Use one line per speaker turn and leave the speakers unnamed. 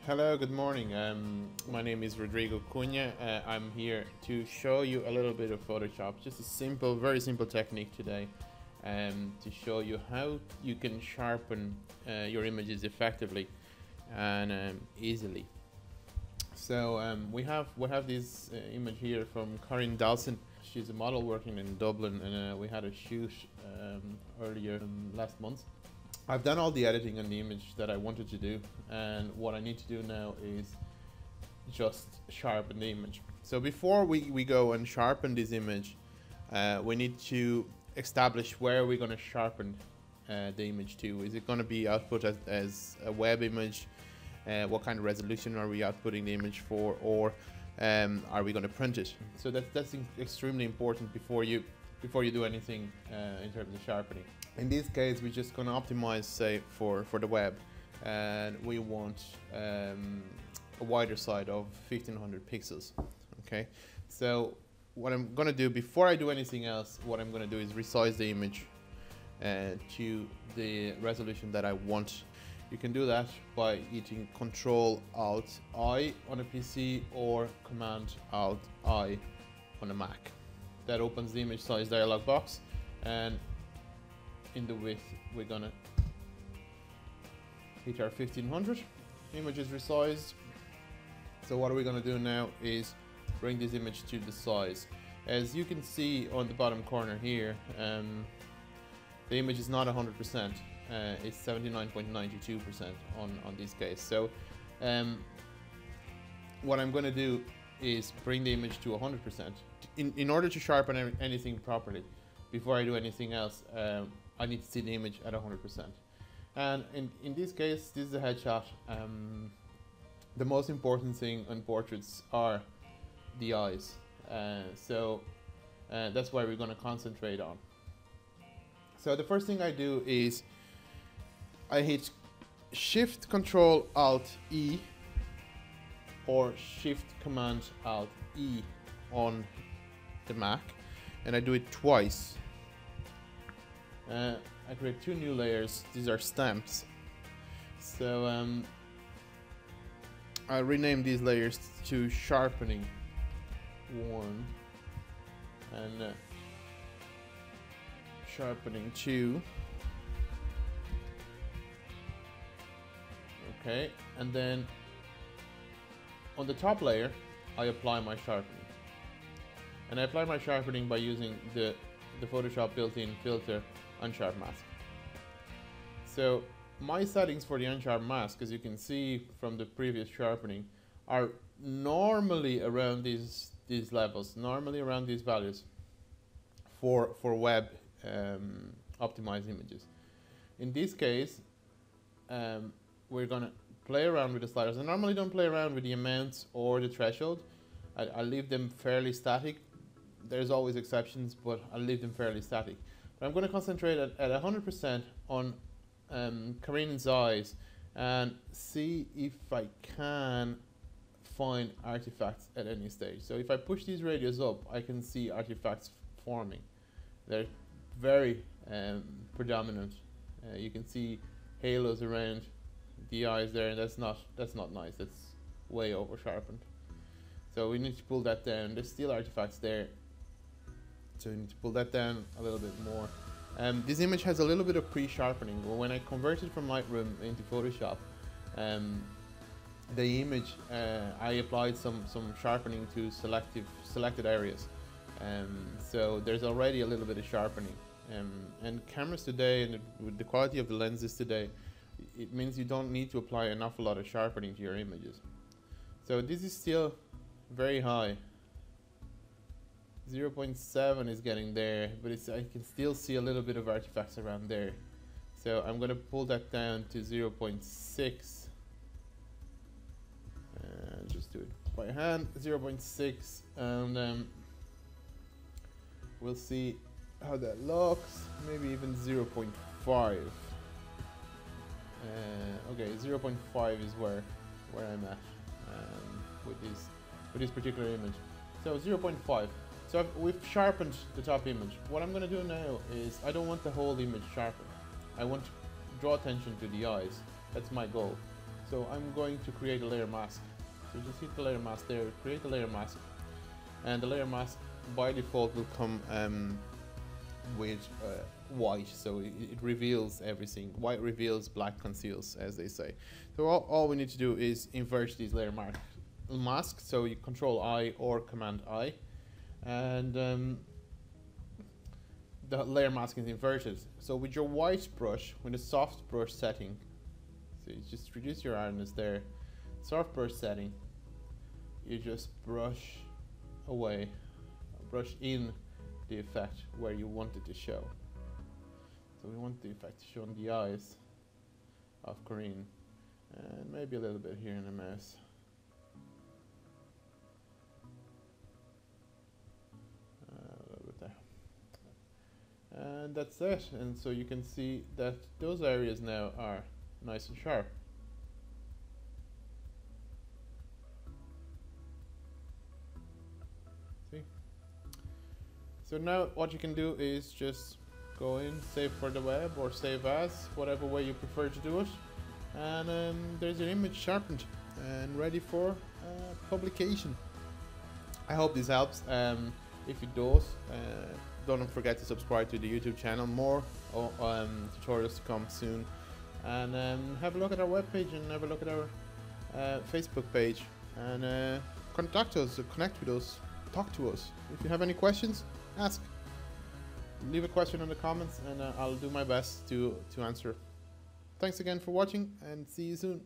Hello, good morning. My name is Rodrigo Cunha. I'm here to show you a little bit of Photoshop, just a simple, very simple technique today, to show you how you can sharpen your images effectively and easily. So we have this image here from Corinne Dawson. She's a model working in Dublin, and we had a shoot earlier last month. I've done all the editing on the image that I wanted to do, and what I need to do now is just sharpen the image. So before we go and sharpen this image, we need to establish where we're going to sharpen the image to. Is it going to be output as a web image? What kind of resolution are we outputting the image for, or are we going to print it? So that's extremely important before you do anything in terms of sharpening. In this case, we're just going to optimize, say, for the web, and we want a wider side of 1500 pixels. Okay, so what I'm going to do before I do anything else, what I'm going to do is resize the image to the resolution that I want. You can do that by hitting Control-Alt-I on a PC or Command-Alt-I on a Mac. That opens the image size dialog box, and in the width we're gonna hit our 1500. Image is resized. So what are we gonna do now is bring this image to the size. As you can see on the bottom corner here, the image is not 100%. It's 79.92% on this case. So what I'm gonna do is bring the image to 100%. In order to sharpen anything properly, before I do anything else, I need to see the image at 100%. And in this case, this is a headshot. The most important thing on portraits are the eyes. So that's why we're going to concentrate on. So the first thing I do is I hit Shift Control Alt E or Shift Command Alt E on the Mac, and I do it twice. I create two new layers. These are stamps. So I rename these layers to Sharpening 1 and Sharpening 2. Okay, and then on the top layer I apply my sharpening. And I apply my sharpening by using the Photoshop built-in filter Unsharp mask. So my settings for the Unsharp mask, as you can see from the previous sharpening, are normally around these levels, normally around these values for web optimized images. In this case, we're gonna play around with the sliders. I normally don't play around with the amounts or the threshold. I leave them fairly static. There's always exceptions, but I'll leave them fairly static. But I'm going to concentrate at 100% on Corinne's eyes and see if I can find artifacts at any stage. So if I push these radius up, I can see artifacts forming. They're very predominant. You can see halos around the eyes there, and that's not nice. That's way over sharpened. So we need to pull that down. There's still artifacts there. So you need to pull that down a little bit more. This image has a little bit of pre-sharpening. Well, when I converted from Lightroom into Photoshop, the image, I applied some sharpening to selected areas. So there's already a little bit of sharpening. And cameras today, and with the quality of the lenses today, it means you don't need to apply an awful lot of sharpening to your images. So this is still very high. 0.7 is getting there, but I can still see a little bit of artifacts around there. So I'm going to pull that down to 0.6. Just do it by hand, 0.6, and we'll see how that looks. Maybe even 0.5. Okay, 0.5 is where I'm at with this particular image. So 0.5. So we've sharpened the top image. What I'm going to do now is I don't want the whole image sharpened. I want to draw attention to the eyes. That's my goal. So I'm going to create a layer mask. So just hit the layer mask there, create a layer mask, and the layer mask by default will come with white, so it reveals everything. White reveals, black conceals, as they say. So all we need to do is invert these layer masks. So you Control I or Command I, and the layer mask is inverted. So with your white brush, with a soft brush setting, so you just reduce your hardness there, soft brush setting, you just brush away, brush in the effect where you want it to show. So we want the effect to show on the eyes of Corinne, and maybe a little bit here in the mouse. A little bit there. And that's it. And so you can see that those areas now are nice and sharp. See? So now what you can do is just go in, save for the web or save as, whatever way you prefer to do it. And there's your image sharpened and ready for publication. I hope this helps. If it does, don't forget to subscribe to the YouTube channel. More tutorials to come soon. And have a look at our webpage and have a look at our Facebook page. And contact us, connect with us, talk to us. If you have any questions, ask. Leave a question in the comments and I'll do my best to answer. Thanks again for watching and see you soon.